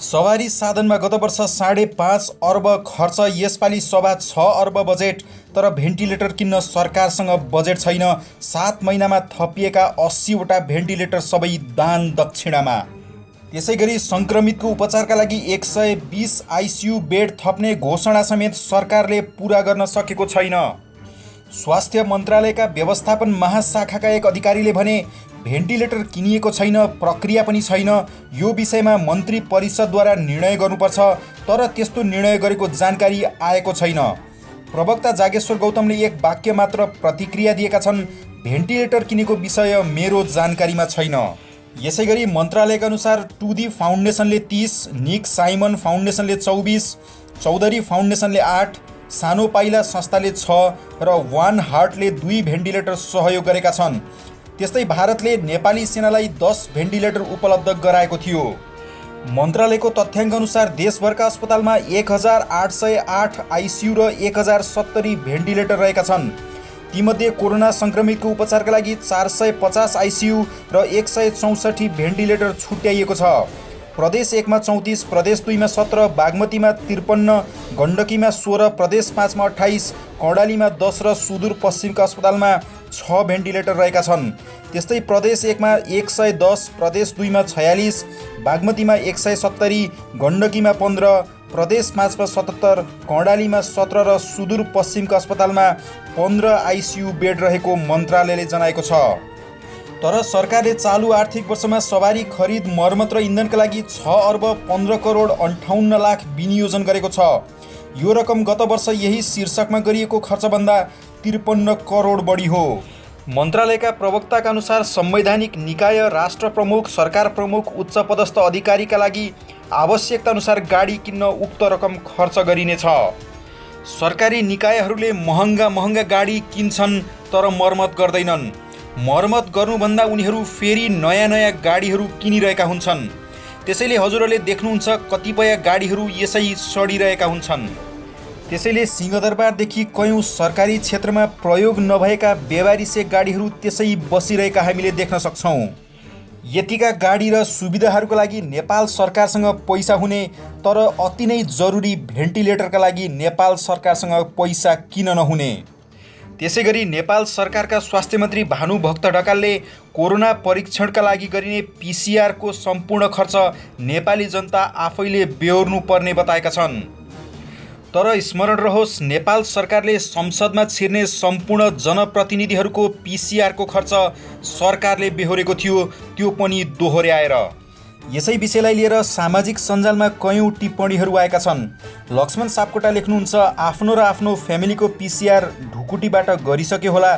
सवारी साधनमा गत वर्ष 5.5 अर्ब खर्च, यसपालि 6.25 अर्ब बजेट। तर भेन्टिलेटर किन्न सरकारसँग बजेट छैन। 7 महिनामा थपिएका 80वटा भेन्टिलेटर सबै दान दक्षिणामा। त्यसैगरी सङ्क्रमितको उपचारका लागि 120 आइसियु बेड थप्ने घोषणा समेत सरकारले पुरा गर्न सकेको छैन। स्वास्थ्य मन्त्रालयका व्यवस्थापन महाशाखाका एक अधिकारीले भने भेन्टिलेटर किनिएको छैन, प्रक्रिया पनि छैन। यो विषयमा मन्त्री परिषदद्वारा निर्णय गर्नुपर्छ, तर त्यस्तो निर्णय गरेको जानकारी आएको छैन। प्रवक्ता जागेश्वर गौतमले एक वाक्य मात्र प्रतिक्रिया दिएका छन्, भेन्टिलेटर किनेको विषय मेरो जानकारीमा छैन। यसैगरी मन्त्रालयका अनुसार टुदी फाउन्डेसनले 30, निक साइमन फाउन्डेसनले 24, चौधरी फाउन्डेसनले 8, सानो पाइला संस्थाले 6 र वान हार्टले 2 भेन्टिलेटर सहयोग गरेका छन्। त्यस्तै भारतले नेपाली सेनालाई 10 भेन्टिलेटर उपलब्ध गराएको थियो। मन्त्रालयको तथ्याङ्क अनुसार देशभरका अस्पतालमा 1808 आइसियु र 1070 भेन्टिलेटर रहेका छन्। तीमध्ये कोरोना सङ्क्रमितको उपचारका लागि 450 आइसियु र 164 भेन्टिलेटर छुट्याइएको छ। प्रदेश 1 मा 34, प्रदेश 2 मा 17, बागमतीमा 53, गण्डकीमा 16, प्रदेश 5 मा 28, कर्णालीमा 10 र सुदूरपश्चिमका अस्पतालमा 6 भेन्टिलेटर रहेका छन्। त्यस्तै प्रदेश 1 मा 110, प्रदेश 2 मा 46, बागमतीमा 170, गण्डकीमा 15, प्रदेश 5 मा 77, कर्णालीमा 17 र सुदूरपश्चिमका अस्पतालमा 15 आइसियु बेड रहेको मन्त्रालयले जनाएको छ। तर सरकारले चालु आर्थिक वर्षमा सवारी खरिद, मर्मत र इन्धनका लागि 6 अर्ब 15 करोड 58 लाख विनियोजन गरेको छ। यो रकम गत वर्ष यही शीर्षकमा गरिएको खर्चभन्दा 53 करोड बढी हो। मन्त्रालयका प्रवक्ताका अनुसार संवैधानिक निकाय, राष्ट्र प्रमुख, सरकार प्रमुख, उच्च पदस्थ अधिकारीका लागि आवश्यकता अनुसार गाडी किन्न उक्त रकम खर्च गरिनेछ। सरकारी निकायहरूले महँगा गाडी किन्छन् तर मर्मत गर्दैनन्। मर्मत गर्नुभन्दा उनीहरू फेरि नयाँ गाडीहरू किनिरहेका हुन्छन्। त्यसैले हजुरहरूले देख्नुहुन्छ कतिपय गाडीहरू यसै सडिरहेका हुन्छन्। त्यसैले सिंहदरबारदेखि कयौँ सरकारी क्षेत्रमा प्रयोग नभएका व्यवहारिसे गाडीहरू त्यसै बसिरहेका हामीले देख्न सक्छौँ। यतिका गाडी र सुविधाहरूका लागि नेपाल सरकारसँग पैसा हुने, तर अति नै जरुरी भेन्टिलेटरका लागि नेपाल सरकारसँग पैसा किन नहुने। त्यसैगरी नेपाल सरकारका स्वास्थ्य मन्त्री भानुभक्त ढकालले कोरोना परीक्षणका लागि गरिने पिसिआरको सम्पूर्ण खर्च नेपाली जनता आफैले बेहोर्नु पर्ने बताएका छन्। तर स्मरण रहोस्, नेपाल सरकारले संसदमा छिर्ने सम्पूर्ण जनप्रतिनिधिहरूको पिसिआरको खर्च सरकारले बेहोरेको थियो, त्यो पनि दोहोर्याएर। यसै विषयलाई लिएर सामाजिक सञ्जालमा कयौँ टिप्पणीहरू आएका छन्। लक्ष्मण सापकोटा लेख्नुहुन्छ, आफ्नो र आफ्नो फ्यामिलीको पिसिआर ढुकुटीबाट गरिसक्यो होला,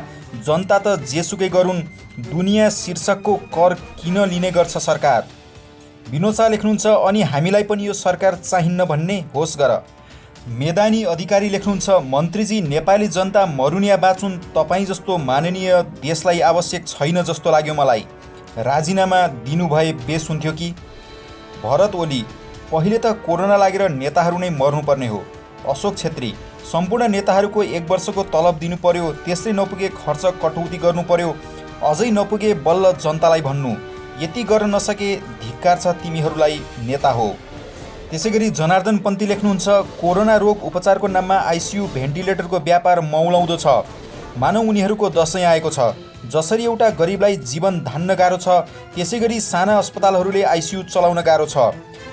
जनता त जेसुकै गरून्, दुनियाँ शीर्षकको कर किन लिने गर्छ सरकार। विनोद शाह लेख्नुहुन्छ, अनि हामीलाई पनि यो सरकार चाहिन्न भन्ने होस् गर। मेदानी अधिकारी लेख्नुहुन्छ, मन्त्रीजी नेपाली जनता मरुन् या बाँचुन्, तपाईँ जस्तो माननीय देशलाई आवश्यक छैन जस्तो लाग्यो मलाई। राजीनामा दिनुभए बेस हुन्थ्यो कि। भरत ओली, पहिले त कोरोना लागेर नेताहरू नै मर्नुपर्ने हो। अशोक छेत्री, सम्पूर्ण नेताहरूको 1 वर्षको तलब दिनु पर्यो, त्यसै नपुगे खर्च कटौती गर्नु पर्यो, अझै नपुगे बल्ल जनतालाई भन्नु। यति गर्न नसके धिक्कार छ तिमीहरूलाई, नेता हो। त्यसैगरी जनार्दन पन्ती लेख्नुहुन्छ, कोरोना रोग उपचारको नाममा आइसियु भेन्टिलेटरको व्यापार मौलाउँदो छ। मानौ उनीहरूको दशैँ आएको छ। जसरी एउटा गरिबलाई जीवन धान्न गाह्रो छ, त्यसैगरी साना अस्पतालहरूले आइसियु चलाउन गाह्रो छ।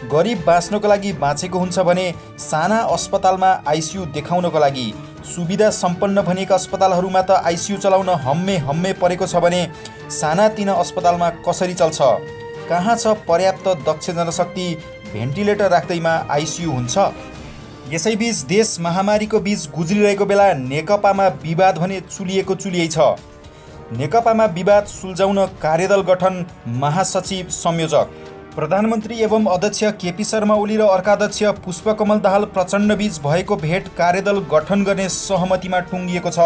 गरिब बाँच्नको लागि बाँचेको हुन्छ भने साना अस्पतालमा आइसियु देखाउनको लागि सुविधा सम्पन्न भनिएका अस्पतालहरूमा त आइसियु चलाउन हम्मे परेको छ भने सानातिना अस्पतालमा कसरी चल्छ? कहाँ छ पर्याप्त दक्ष जनशक्ति? भेन्टिलेटर राख्दैमा आइसियु हुन्छ? यसैबीच देश महामारीको बीच गुज्रिरहेको बेला नेकपामा विवाद भने चुलियै छ। नेकपामा विवाद सुल्झाउन कार्यदल गठन, महासचिव संयोजक। प्रधानमन्त्री एवं अध्यक्ष केपी शर्मा ओली र अर्का अध्यक्ष पुष्पकमल दाहाल प्रचण्डबीच भएको भेट कार्यदल गठन गर्ने सहमतिमा टुङ्गिएको छ।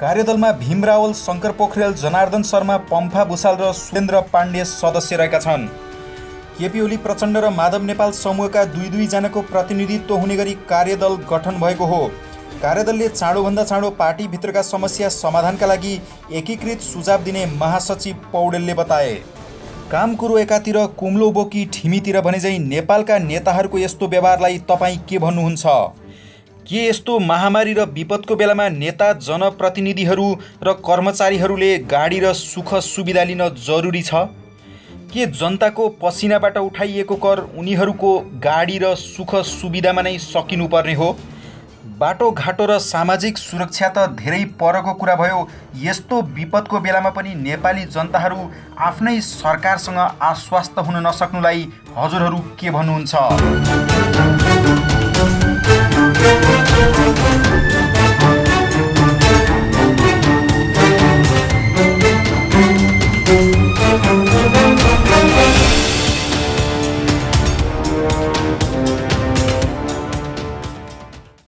कार्यदलमा भीम रावल, शङ्कर पोखरेल, जनार्दन शर्मा, पम्फा भुसाल र सुरेन्द्र पाण्डे सदस्य रहेका छन्। केपी ओली, प्रचण्ड र माधव नेपाल समूहका 2-2 जनाको प्रतिनिधित्व हुने गरी कार्यदल गठन भएको हो। कार्यदलले चाँडोभन्दा चाँडो पार्टीभित्रका समस्या समाधानका लागि एकीकृत सुझाव दिने महासचिव पौडेलले बताए। काम कुरो एकातिर कुम्लो बोकी ठिमीतिर भने झैँ नेपालका नेताहरूको यस्तो व्यवहारलाई तपाईँ के भन्नुहुन्छ? के यस्तो महामारी र विपदको बेलामा नेता, जनप्रतिनिधिहरू र कर्मचारीहरूले गाडी र सुख सुविधा लिन जरुरी छ? के जनताको पसिनाबाट उठाइएको कर उनीहरूको गाडी र सुख सुविधामा नै सकिनुपर्ने हो? बाटोघाटो र सामाजिक सुरक्षा त धेरै परको कुरा भयो। यस्तो विपदको बेलामा पनि नेपाली जनताहरू आफ्नै सरकारसँग आश्वस्त हुन नसक्नुलाई हजुरहरू के भन्नुहुन्छ?